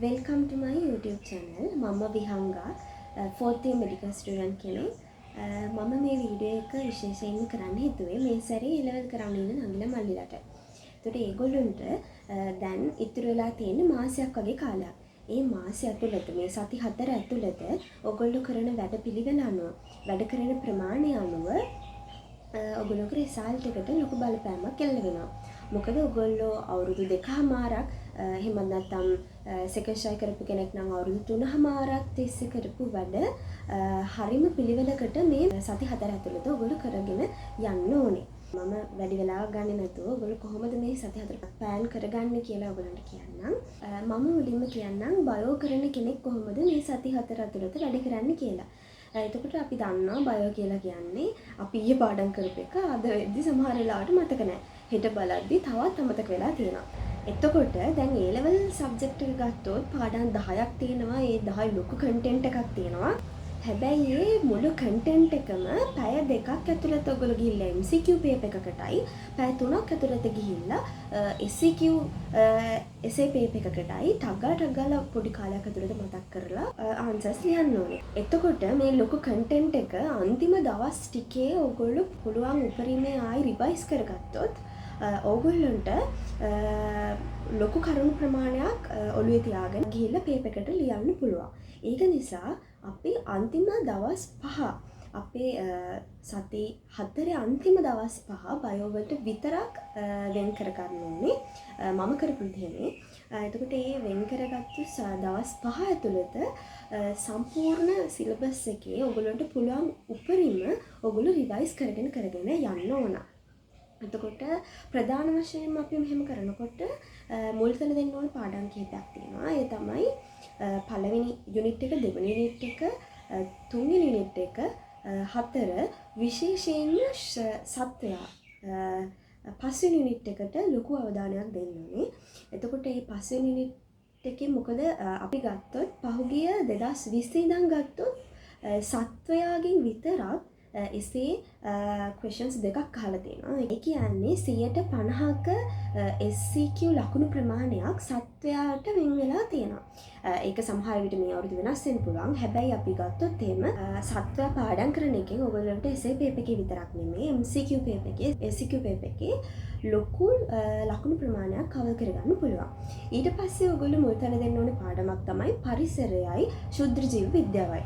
Welcome to my YouTube channel. මම විහංගා fourth year medical student කෙනෙක්. මම මේ වීඩියෝ එක විශේෂයෙන්ම කරන්න හිතුවේ මේ සැරේ A-level කරන්න ඉන්න නංගිලා මල්ලිලාට. ඒකට ඒගොල්ලන්ට දැන් ඉතුරු වෙලා තියෙන මාසයක් වගේ කාලයක්. ඒ මාසය ඇතුළත මේ සති 4 ඇතුළත ඔයගොල්ලෝ කරන වැඩ පිළිවෙල අනුව වැඩ කරන ප්‍රමාණය අනුව ඔයගොල්ලෝගේ රිසල්ට් එකට ලොකු බලපෑමක් එල්ල වෙනවා. මොකද ඔයගොල්ලෝ අවුරුදු 2කමාරක් එහෙම නැත්නම් සෙකන්ඩ් ෂයි කරපු කෙනෙක් නම් අවුරුදු 3කමාරක් තිස්සේ කරපු වැඩ හරිම පිළිවෙලකට මේ සති 4 ඇතුළත ඔයගොල්ලෝ කරගෙන යන්න ඕනේ. මම වැඩි වෙලාවක් ගන්නේ නැතුව ඔයගොල්ලෝ කොහොමද මේ සති 4 ප්ලෑන් කරගන්නේ කියලා ඔයගොල්ලන්ට කියන්නම්. මම මුලින්ම කියන්නම් බයෝ කරන කෙනෙක් කොහොමද මේ සති 4 ඇතුළත වැඩ කරන්නේ කියලා. එතකොට අපි දන්නවා බයෝ කියලා කියන්නේ අපි ඊයේ පාඩම් කරපු එක අද වෙද්දි සමහර වෙලාවට මතක නැහැ. හෙට බලද්දි තවත් අමතක වෙලා තියෙනවා. එතකොට දැන් A level subject එක ගත්තොත් පාඩම් 10ක් තියෙනවා. ඒ 10 ලොකු content එකක් තියෙනවා. හැබැයි මේ මුළු content එකම පැය 2ක් ඇතුළත ඔයගොල්ලෝ ගිහිල්ලා MCQ paper එකකටයි පැය 3ක් ඇතුළත ගිහිල්ලා SCQ essay paper එකකටයි ටග පොඩි කාලයක් ඇතුළත මතක් කරලා answers ලියන්න ඕනේ. එතකොට මේ ලොකු content එක අන්තිම දවස් ටිකේ ඔයගොල්ලෝ පුළුවන් උපරිමයේ ආයි revise කරගත්තොත් ඔයගොල්ලන්ට ලොකු කරුණු ප්‍රමාණයක් ඔළුවේ තියාගෙන ගිහිල්ලා paper එකට ලියන්න පුළුවන්. ඒක නිසා අපි අන්තිම දවස් 5 අපේ සති 4 අන්තිම දවස් 5 බයෝ වලට විතරක් වෙන් කර ගන්න ඕනේ. මම කරපු දෙන්නේ. එතකොට මේ වෙන් කරගත්තු දවස් 5 ඇතුළත සම්පූර්ණ සිලබස් එකේ ඔයගොල්ලන්ට පුළුවන් උපරිම ඔයගොල්ලෝ රිවයිස් කරගෙන යන්න ඕන. එතකොට ප්‍රධාන වශයෙන්ම අපි මෙහෙම කරනකොට මුල්තල දෙන්න ඕන පාඩම් කිහිපයක් තියෙනවා. ඒ තමයි පළවෙනි යුනිට් එක, දෙවෙනි යුනිට් එක, තුන්වෙනි යුනිට් එක, 4 විශේෂයෙන්ම සත්වයා පස්වෙනි යුනිට් එකට ලොකු අවධානයක් දෙන්න ඕනේ. එතකොට මේ පස්වෙනි යුනිට් එකේ මොකද අපි ගත්තොත් පහුගිය 2020 ඉඳන් ගත්තොත් සත්වයාගෙන් විතරක් එසේ questions දෙකක් අහලා තියෙනවා. ඒ කියන්නේ 50%ක SCQ ලකුණු ප්‍රමාණයක් සත්වයාට වෙන් වෙලා තියෙනවා. ඒක සමහර විට මේ අවුරුදු වෙනස් වෙන්න පුළුවන්. හැබැයි අපි ගත්තොත් එහෙම සත්වයා පාඩම් කරන එකෙන් ඔයගොල්ලන්ට essay paper එකේ විතරක් නෙමෙයි MCQ paper එකේ SCQ paper එකේ ලොකු ලකුණු ප්‍රමාණයක් කවර් කරගන්න පුළුවන්. ඊට පස්සේ ඔයගොල්ලෝ මුල් තැන දෙන්න ඕනේ පාඩමක් තමයි පරිසරයයි ශුද්ධ ජීව විද්‍යාවයි.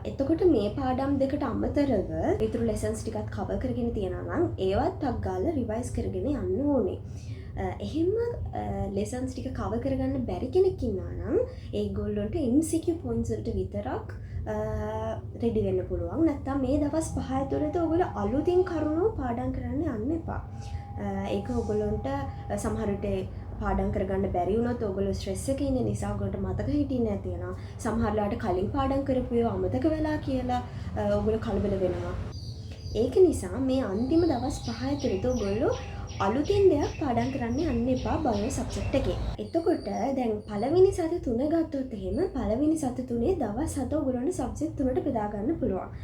එතකොට මේ පාඩම් දෙකට අමතරව ඉතුරු ලෙසන්ස් ටිකත් කවර් කරගෙන තියෙනවා නම් ඒවත් ටක් ගාලා රිවයිස් කරගෙන යන්න ඕනේ. එහෙම ලෙසන්ස් ටික කවර් කරගන්න බැරි කෙනෙක් ඉන්නවා නම් ඒගොල්ලන්ට MCQ points වලට විතරක් රෙඩි වෙන්න පුළුවන්. නැත්තම් මේ දවස් 5 ඇතුළත ඔයගොල්ලෝ අලුතින් කරුණු පාඩම් කරන්න යන්න එපා. ඒක ඔයගොල්ලන්ට සමහර විට පාඩම් කරගන්න බැරි වුණොත් ඔයගොල්ලෝ ස්ට්‍රෙස් එකේ ඉන්න නිසා ඔයගොල්ලන්ට මතක හිටින්නේ නැති වෙනවා. සමහරලාට කලින් පාඩම් කරපු ඒවා අමතක වෙලා කියලා ඔයගොල්ලෝ කලබල වෙනවා. ඒක නිසා මේ අන්තිම දවස් 5 ඇතුළත ඔයගොල්ලෝ අලුතින් දෙයක් පාඩම් කරන්න යන්න එපා බයෝ සබ්ජෙක්ට් එකේ. එතකොට දැන් පළවෙනි සති 3 ගත්තොත් එහෙම පළවෙනි සති 3 දවස් 7 ඔයගොල්ලන්ට සබ්ජෙක්ට් 3ට බෙදා ගන්න පුළුවන්.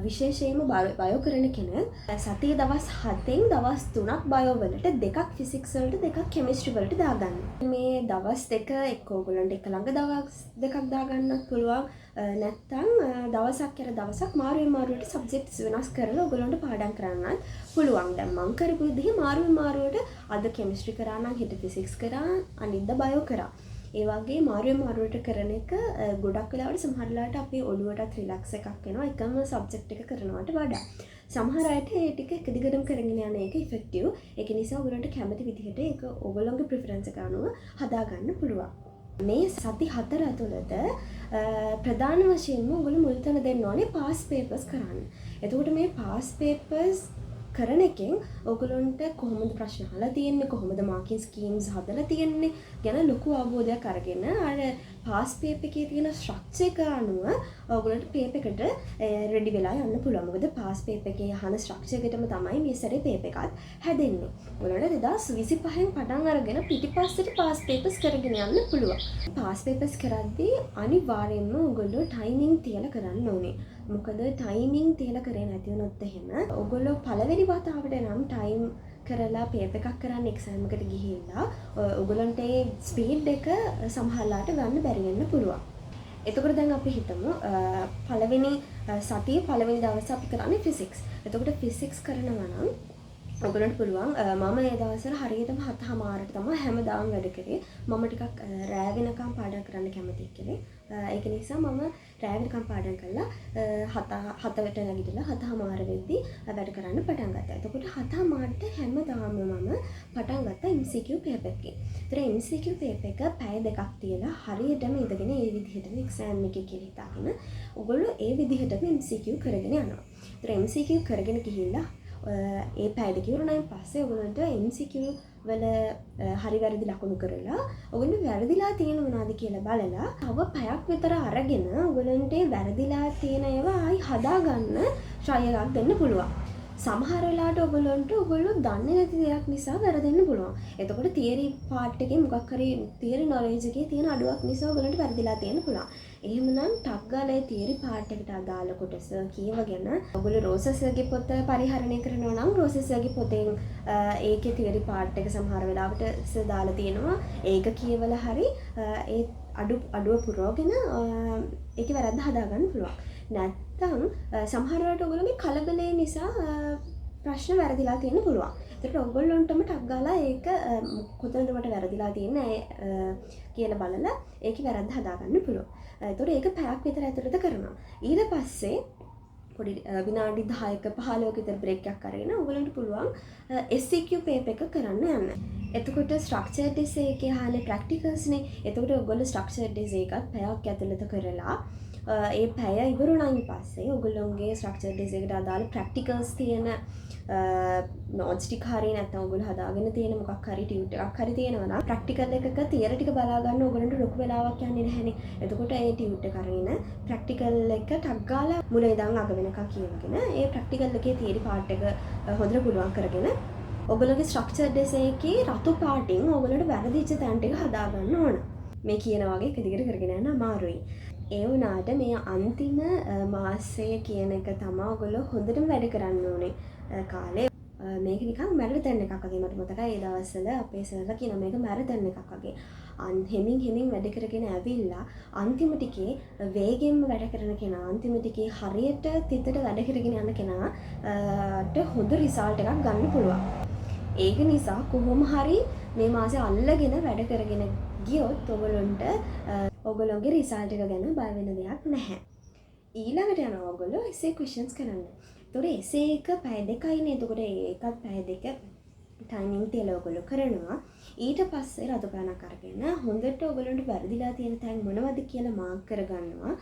විශේෂයෙන්ම බයෝ කරන කෙනෙක් සතියේ දවස් 7න් දවස් 3ක් බයෝ වලට දෙකක් ෆිසික්ස් වලට දෙකක් කෙමිස්ට්‍රි වලට දාගන්න. මේ දවස් දෙක එක්ක ඔයගොල්ලන්ට එක ළඟ දවස් දෙකක් දාගන්නත් පුළුවන්. නැත්තම් දවසක් කර දවසක් මාරුවට සබ්ජෙක්ට්ස් වෙනස් කරලා ඔයගොල්ලන්ට පාඩම් කරන්නත් පුළුවන්. දැන් මම කරපු විදිහේ මාරුවට අද කෙමිස්ට්‍රි කරා නම් හෙට ෆිසික්ස් කරා අනිද්දා බයෝ කරා. ඒ වගේ මාරුවට කරන එක ගොඩක් වෙලාවට සමහරලාට අපේ ඔළුවටත් රිලැක්ස් එකක් වෙනවා එකම සබ්ජෙක්ට් එක කරනවට වඩා. සමහර අයට ඒ ටික එක දිගටම කරගෙන යන එක ඉෆෙක්ටිව්. ඒක නිසා ඔයගොල්ලන්ට කැමති විදිහට ඒක ඔයගොල්ලන්ගේ ප්‍රෙෆරන්ස් එක අනුව හදාගන්න පුළුවන්. මේ සති 4 ඇතුළත ප්‍රධාන වශයෙන්ම ඔයගොල්ලෝ මුල් තැන දෙන්න ඕනේ පාස් පේපර්ස් කරන්න. එතකොට මේ පාස් පේපර්ස් කරන එකෙන් ඔයගොල්ලන්ට කොහොමද ප්‍රශ්න අහලා තියෙන්නේ, කොහොමද මාකින් ස්කීම්ස් හදලා තියෙන්නේ ගැන ලොකු අවබෝධයක් අරගෙන අර පාස් පේපර් එකේ තියෙන ස්ට්‍රක්චර් එක අනුව ඔයගොල්ලන්ට පේපර් එකට රෙඩි වෙලා යන්න පුළුවන්. මොකද පාස් පේපර් එකේ අහන ස්ට්‍රක්චර් එකටම තමයි මේ සැරේ පේපර් එකත් හැදෙන්නේ. ඔයගොල්ලන්ට 2025න් පටන් අරගෙන පිටිපස්සට පාස් පේපර්ස් කරගෙන යන්න පුළුවන්. පාස් පේපර්ස් කරද්දී අනිවාර්යයෙන්ම ඔයගොල්ලෝ ටයිමින් තියලා කරන්න ඕනේ. මොකද ටයිමින් තියලා කරේ නැති වුණොත් එහෙම ඔයගොල්ලෝ පළවෙනි වතාවට නම් ටයිම් කරලා පේපර් එකක් කරන්න එක්සෑම් එකට ගිහිල්ලා ඔයගොල්ලන්ට ඒ ස්පීඩ් එක සමහරලාට ගන්න බැරි වෙන්න පුළුවන්. එතකොට දැන් අපි හිතමු පළවෙනි සතියේ පළවෙනි දවසේ අපි කරන්නේ ෆිසික්ස්. එතකොට ෆිසික්ස් කරනවා නම් ඔයගොල්ලන්ට පුළුවන් මම ඒ දවස්වල හරියටම 7:00ට තමයි හැමදාම වැඩ කරේ. මම ටිකක් රෑ වෙනකම් පාඩම් කරන්න කැමති කෙනෙක්. ඒක නිසා මම රෑ වෙනකම් පාඩම් කළා 7ට නැගිටලා 7:00 වෙද්දි වැඩ කරන්න පටන් ගත්තා. එතකොට 7:00ට හැමදාම මම පටන් ගත්තා MCQ පේපර් එකකින්. ඒතර MCQ පේපර් එක පැය දෙකක් තියලා හරියටම ඉඳගෙන ඒ විදිහටම එක්සෑම් එකේ කියලා හිතාගෙන ඔයගොල්ලෝ ඒ විදිහටම MCQ කරගෙන යනවා. ඒතර MCQ කරගෙන ගිහිල්ලා ඒ පැය දෙක ඉවරනායින් පස්සේ ඔයගොල්ලන්ට MCQ වල හරි වැරදි ලකුණු කරලා ඔයගොල්ලෝ වැරදිලා තියෙන මොනවද කියලා බලලා තව පැයක් විතර අරගෙන ඔයගොල්ලන්ට වැරදිලා තියෙන ඒවා ආයි හදාගන්න try එකක් දෙන්න පුළුවන්. සමහර වෙලාවට ඔයගොල්ලෝ දන්නේ නැති දෙයක් නිසා වැරදෙන්න පුළුවන්. එතකොට තියරි පාර්ට් එකේ මොකක් හරි තියරි නොලෙජ් එකේ තියෙන අඩුවක් නිසා ඔයගොල්ලන්ට වැරදිලා තියෙන්න පුළුවන්. එහෙමනම් ටක් ගාලා ඒ තියරි පාර්ට් එකට අදාළ කොටස කියවගෙන ඔයගොල්ලෝ රෝසස්ගේ පොත පරිහරණය කරනවා නම් රෝසස්ගේ පොතෙන් ඒකේ තියරි පාර්ට් එක සමහර වෙලාවට දාලා තියෙනවා. ඒක කියවලා හරි ඒ අඩුව පුරවගෙන ඒකේ වැරද්ද හදාගන්න පුළුවන්. නැත්තම් සමහර වෙලාවට ඔයගොල්ලෝගේ කලබලේ නිසා ප්‍රශ්න වැරදිලා තියෙන්න පුළුවන්. ඒකට ඔයගොල්ලොන්ටම ටක් ගාලා ඒක කොතනද මට වැරදිලා තියෙන්නේ කියලා බලලා ඒකේ වැරද්ද හදාගන්න පුළුවන්. ඒතකොට ඒක පැයක් විතර ඇතුළත කරනවා. ඊට පස්සේ පොඩි විනාඩි 10ක 15ක විතර බ්‍රේක් එකක් අරගෙන ඔයගොල්ලන්ට පුළුවන් SCQ පේපර් එක කරන්න යන්න. එතකොට ස්ට්‍රක්චර්ඩ් එසේ එකේ හානේ ප්‍රැක්ටිකල්ස්නේ. එතකොට ඔයගොල්ලෝ ස්ට්‍රක්චර්ඩ් එසේ එකත් පැයක් ඇතුළත කරලා ඒ පැය ඉවරුණායින් පස්සේ ඔයගොල්ලෝගේ ස්ට්‍රක්චර්ඩ් එසේ එකට අදාළ ප්‍රැක්ටිකල්ස් තියෙන නෝට්ස් ටික හරිය නැත්නම් ඔයගොල්ලෝ හදාගෙන තියෙන මොකක් හරි ටියුට් එකක් හරි තියෙනවා නම් ප්‍රැක්ටිකල් එකක තියරි ටික බලා ගන්න ඔයගොල්ලන්ට ලොකු වෙලාවක් යන්නේ නැහැනේ. එතකොට ඒ ටියුට් එක අරගෙන ප්‍රැක්ටිකල් එක ටක් ගාලා මුල ඉඳන් අග වෙනකන් කියවගෙන ඒ ප්‍රැක්ටිකල් එකේ තියරි පාර්ට් එක හොඳට පුළුවන් කරගෙන ඔයගොල්ලෝගේ ස්ට්‍රක්චර්ඩ් එසේ එකේ රතු පාටින් ඔයගොල්ලන්ට වැරදිච්ච තැන් ටික හදා ගන්න ඕන. මේ කියන වගේ එක දිගට කරගෙන යන්න අමාරුයි. ඒ වුණාට මේ අන්තිම මාසය කියන එක තමයි ඔයගොල්ලෝ හොඳටම වැඩ කරන්න ඕනේ කාලේ. මේක නිකන් මැරතන් එකක් වගේ. මට මතකයි ඒ දවස්වල අපේ සර්ලා කියන මේක මැරතන් එකක් වගේ. හෙමින් වැඩ කරගෙන ඇවිල්ලා අන්තිම ටිකේ වේගෙන්ම වැඩ කරන කෙනා අන්තිම ටිකේ හරියට තිතට වැඩ කරගෙන යන කෙනාට හොඳ රිසල්ට් එකක් ගන්න පුළුවන්. ඒක නිසා කොහොම හරි මේ මාසේ අල්ලගෙන වැඩ කරගෙන ගියොත් ඔයගොල්ලෝගේ රිසල්ට් එක ගැන බය වෙන දෙයක් නැහැ. ඊළඟට යනවා ඔයගොල්ලෝ essay questions කරන්න. ඒතකොට essay එක පැය දෙකයිනේ. එතකොට ඒකත් පැය දෙක ටයිමින් තියලා ඔයගොල්ලෝ කරනවා. ඊට පස්සේ රතු පැනක් අරගෙන හොඳට ඔයගොල්ලන්ට වැරදිලා තියෙන තැන් මොනවද කියලා මාක් කරගන්නවා.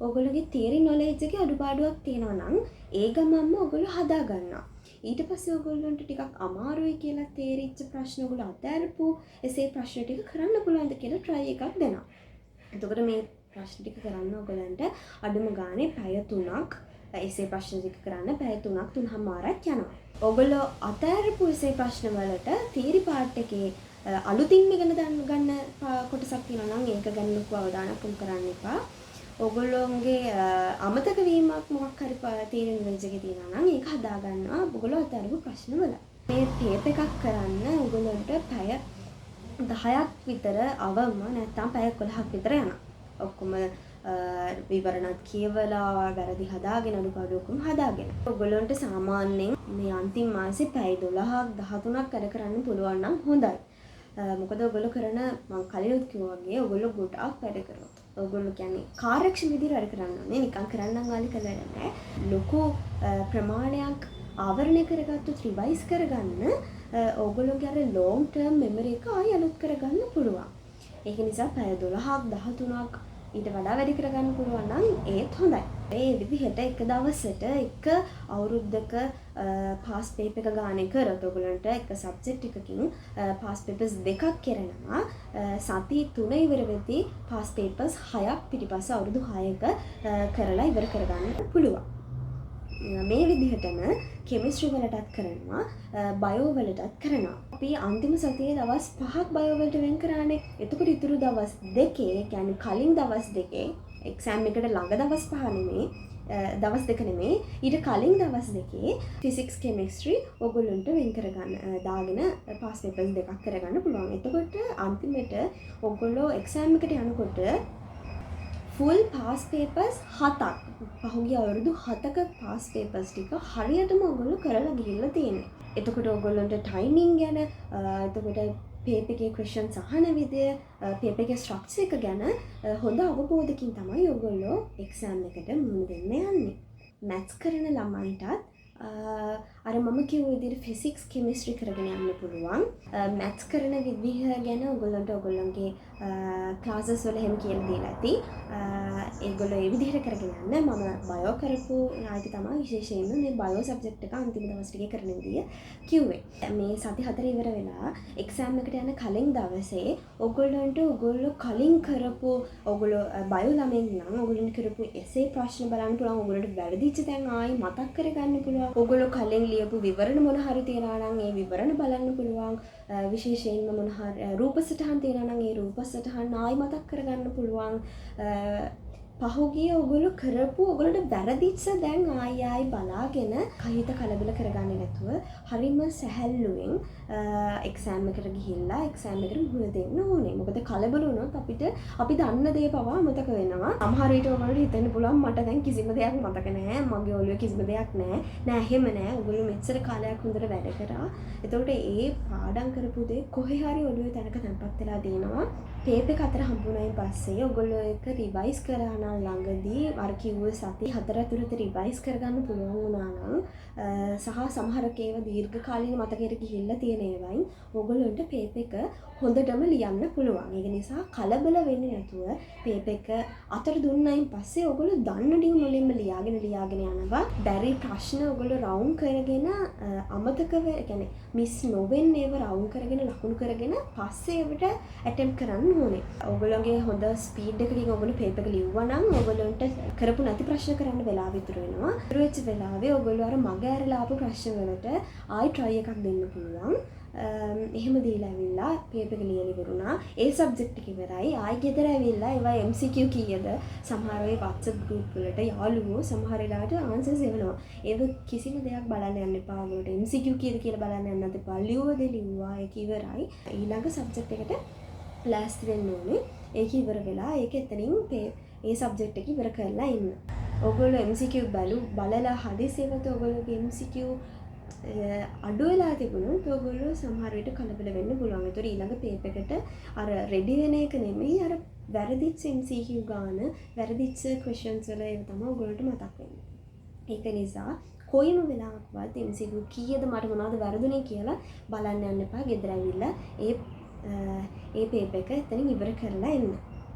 ඔයගොල්ලෝගේ තියරි නොලෙජ් එකේ අඩුපාඩුවක් තියෙනවා නම් ඒ ගමන්ම ඔයගොල්ලෝ හදා ගන්නවා. ඊට පස්සේ ඔයගොල්ලන්ට ටිකක් අමාරුයි කියලා තේරිච්ච ප්‍රශ්න ඔයගොල්ලෝ අතහැරපු essay ප්‍රශ්න ටික කරන්න පුළුවන්ද කියලා try එකක් දෙනවා. එතකොට මේ ප්‍රශ්න ටික කරන්න ඔයගොල්ලන්ට අඩුම ගානේ පැය 3ක් essay ප්‍රශ්න ටික කරන්න පැය 3ක් 3:00ක් යනවා. ඔයගොල්ලෝ අතහැරපු essay ප්‍රශ්න වලට theory part එකේ අලුතින් ඉගෙන ගන්න කොටසක් තියෙනවා නම් ඒක ගැන ලොකු අවධානයක් යොමු කරන්න එපා. ඔයගොල්ලෝගේ අමතක වීමක් මොකක් හරි තියෙන knowledge එකේ තියෙනවා නම් ඒක හදා ගන්නවා ඔයගොල්ලෝ අතහැරපු ප්‍රශ්න වල. මේ පේපර් එකක් කරන්න ඔයගොල්ලන්ට පැය 10ක් විතර අවම නැත්නම් පැය 11ක් විතර යනවා. ඔක්කොම විවරණත් කියවලා වැරදි හදාගෙන අඩුපාඩු ඔක්කොම හදාගෙන. ඔයගොල්ලන්ට සාමාන්‍යයෙන් මේ අන්තිම මාසේ පැය 12ක් 13ක් වැඩ කරන්න පුළුවන් නම් හොඳයි. මොකද ඔයගොල්ලෝ කරන මම කලිනුත් කිව්වා වගේ ඔයගොල්ලෝ ගොඩාක් වැඩ කරනවා. ඔයගොල්ලෝ කියන්නේ කාර්යක්ෂම විදිහට වැඩ කරන්න ඕනේ. නිකන් කරන්නම් වාලි කරලා නැහැ. ලොකු ප්‍රමාණයක් ආවරණය කරගත්තොත් රිවයිස් කරගන්න ඔයගොල්ලෝගේ අර long term memory එක ආයෙ අලුත් කරගන්න පුළුවන්. ඒක නිසා පැය 12ක් 13ක් ඊට වඩා වැඩි කරගන්න පුළුවන් නම් ඒත් හොඳයි. ඒ විදිහට එක දවසට එක අවුරුද්දක පාස් පේපර් එක ගානේ කරොත් ඔයගොල්ලන්ට එක සබ්ජෙක්ට් එකකින් පාස් පේපර්ස් දෙකක් කරනවා. සති 3 ඉවර වෙද්දී පාස් පේපර්ස් 6ක් පිටිපස්ස අවුරුදු 6ක කරලා ඉවර කරගන්න පුළුවන්. මේ විදිහටම කෙමිස්ට්‍රි වලටත් කරනවා බයෝ වලටත් කරනවා. අපි අන්තිම සතියේ දවස් 5ක් බයෝ වලට වෙන් කරානේ. එතකොට ඉතුරු දවස් දෙකේ, කියන්නේ කලින් දවස් දෙකේ එක්සෑම් එකට ළඟ දවස් 5 නෙමෙයි. දවස් දෙක නෙමෙයි ඊට කලින් දවස් දෙකේ ෆිසික්ස් කෙමිස්ට්‍රි ඔයගොල්ලන්ට වෙන් කරගන්න දාගෙන පාස් පේපර්ස් දෙකක් කරගන්න පුළුවන්. එතකොට අන්තිමට ඔයගොල්ලෝ එක්සෑම් එකට යනකොට ෆුල් පාස් පේපර්ස් 7ක් පහුගිය අවුරුදු 7ක පාස් පේපර්ස් ටික හරියටම ඔයගොල්ලෝ කරලා ගිහිල්ලා තියෙනවා. එතකොට ඔයගොල්ලන්ට ටයිමින් ගැන එතකොට පේපර් එකේ ක්වෙස්චන්ස් අහන විදිය පේපර් එකේ ස්ට්‍රක්චර් එක ගැන හොඳ අවබෝධකින් තමයි ඔයගොල්ලෝ එක්සෑම් එකට මුහුණ දෙන්න යන්නේ. මැත්ස් කරන ළමයිටත් අර මම කිව්ව විදිහට ෆිසික්ස් කෙමිස්ට්‍රි කරගෙන යන්න පුළුවන්. මැත්ස් කරන විදිහ ගැන ඔයගොල්ලන්ට ඔයගොල්ලන්ගේ ක්ලාසස් වල එහෙම කියලා දීලා ඇති. ඒගොල්ලෝ ඒ විදිහට කරගෙන යන්න. මම බයෝ කරපු නායක තමයි විශේෂයෙන්ම මේ බයෝ සබ්ජෙක්ට් එක අන්තිම දවස් ටිකේ කරන විදිය කිව්වේ. මේ සති 4 ඉවර වෙලා එක්සෑම් එකට යන කලින් දවසේ ඔයගොල්ලෝ කලින් කරපු ඔයගොල්ලෝ බයෝ ළමෙන් නම් ඔයගොල්ලන්ට කරපු එසේ ප්‍රශ්න බලන්න පුළුවන්. ඔයගොල්ලන්ට වැරදිච්ච තැන් ආයි මතක් කරගන්න පුළුවන්. ඔයගොල්ලෝ කලින් ලියපු විවරණ මොන හරි තියනවා නම් ඒ විවරණ බලන්න පුළුවන්. විශේෂයෙන්ම මොන හරි රූප සටහන් තියනවා නම් ඒ රූප සටහන් ආයි මතක් කරගන්න පුළුවන්. පහුගිය ඔයගොල්ලෝ කරපු ඔයගොල්ලන්ට වැරදිච්ච දැන් ආයි බලාගෙන කහිත කලබල කරගන්නේ නැතුව හරිම සැහැල්ලුවෙන් එක්සෑම් එකට ගිහිල්ලා එක්සෑම් එකට මුහුණ දෙන්න ඕනේ. මොකද කලබල වුණොත් අපි දන්න දේ පවා මතක වෙනවා. සමහර විට ඔයගොල්ලන්ට හිතෙන්න පුළුවන් මට දැන් කිසිම දෙයක් මතක නැහැ. මගේ ඔළුවේ කිසිම දෙයක් නැහැ. නෑ එහෙම නෑ. ඔයගොල්ලෝ මෙච්චර කාලයක් හොඳට වැඩ කරා. එතකොට ඒ පාඩම් කරපු දේ කොහේ හරි ඔළුවේ තැනක තැම්පත් වෙලා තියෙනවා. පේපර් එක අතර හම්බුනායින් පස්සේ ඔයගොල්ලෝ ඒක රිවයිස් කරා නම් ළඟදී අර කිව්ව සති 4 ඇතුළත රිවයිස් කරගන්න පුළුවන් වුණා නම් සහ සමහරක ඒවා දීර්ඝ කාලීන මතකයට ගිහිල්ලා තියෙන ඒවායින් ඔයගොල්ලන්ට පේපර් එක හොඳටම ලියන්න පුළුවන්. ඒක නිසා කලබල වෙන්නේ නැතුව පේපර් එක අතට දුන්නයින් පස්සේ ඔයගොල්ලෝ දන්න ඩියු මුලින්ම ලියාගෙන යනවා. බැරි ප්‍රශ්න ඔයගොල්ලෝ රවුන්ඩ් කරගෙන අමතක කියන්නේ මිස් නොවෙන්න ඒව රවුන්ඩ් කරගෙන ලකුණු කරගෙන පස්සේ ඒවට ඇටෙම්ප් කරන්න ඕනේ. ඔයගොල්ලෝගේ හොඳ ස්පීඩ් එකකින් ඔයගොල්ලෝ පේපර් එක ලිව්වා නම් ඔයගොල්ලන්ට කරපු නැති ප්‍රශ්න කරන්න වෙලාව ඉතුරු වෙනවා. ඉතුරු වෙච්ච වෙලාවේ ඔයගොල්ලෝ අර මග ඇරලා ආපු ප්‍රශ්න වලට ආයි try එකක් දෙන්න පුළුවන්. එහෙම දීලා ඇවිල්ලා පේපර් එක ලියලා ඉවරුණා. ඒ සබ්ජෙක්ට් එක ඉවරයි. ආයි ගෙදර ඇවිල්ලා ඒවා MCQ කීයද සමහර වෙයි WhatsApp group වලට යාළුවෝ සමහර වෙලාවට answers එවනවා. ඒක කිසිම දෙයක් බලන්න යන්න එපා. ඔයගොල්ලෝ MCQ කීයද කියලා බලන්න යන්නත් එපා. ලියුවද ලිව්වා ඒක ඉවරයි. ඊළඟ සබ්ජෙක්ට් එකට ලෑස්ති වෙන්න ඕනේ. ඒක ඉවර වෙලා ඒක එතනින් ඒ සබ්ජෙක්ට් එක ඉවර කරලා ඉන්න. ඔයගොල්ලෝ MCQ බලලා හදිසියකට ඔයගොල්ලෝගේ MCQ අඩු වෙලා තිබුණොත් ඔයගොල්ලෝ සමහර විට කලබල වෙන්න පුළුවන්. ඒතර ඊළඟ පේපර් එකට අර රෙඩි වෙන එක නෙමෙයි අර වැරදිච්ච MCQ ගාන වැරදිච්ච questions වල ඒව තමයි ඔයගොල්ලන්ට මතක් වෙන්නේ. ඒක නිසා කොයිම වෙලාවකවත් MCQ කීයද මට මොනවද වැරදුනේ කියලා බලන්න යන්න එපා. ගෙදර ඇවිල්ලා ඒ පේපර් එක එතනින් ඉවර කරලා එන්න.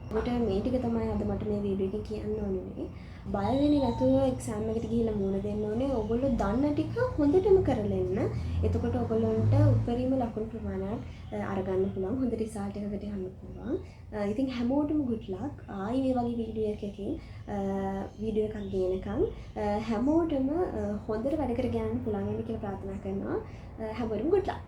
ඔබට මේ ටික තමයි අද මට මේ වීඩියෝ එකේ කියන්න ඕනේ. බය වෙන්නේ නැතුව එක්සෑම් එකට ගිහිල්ලා මුහුණ දෙන්න ඕනේ. ඔයගොල්ලෝ දන්න ටික හොඳටම කරලා එන්න. එතකොට ඔයගොල්ලන්ට උපරිම ලකුණු ප්‍රමාණයක් අරගන්න පුළුවන්. හොඳ රිසල්ට් එකකට යන්න පුළුවන්. ඉතින් හැමෝටම good luck. ආයි මේ වගේ වීඩියෝ එකකින් වීඩියෝ එකක් දෙනකම් හැමෝටම හොඳට වැඩ කරගෙන යන්න පුළුවන් කියලා ප්‍රාර්ථනා කරනවා. හැමෝටම good luck.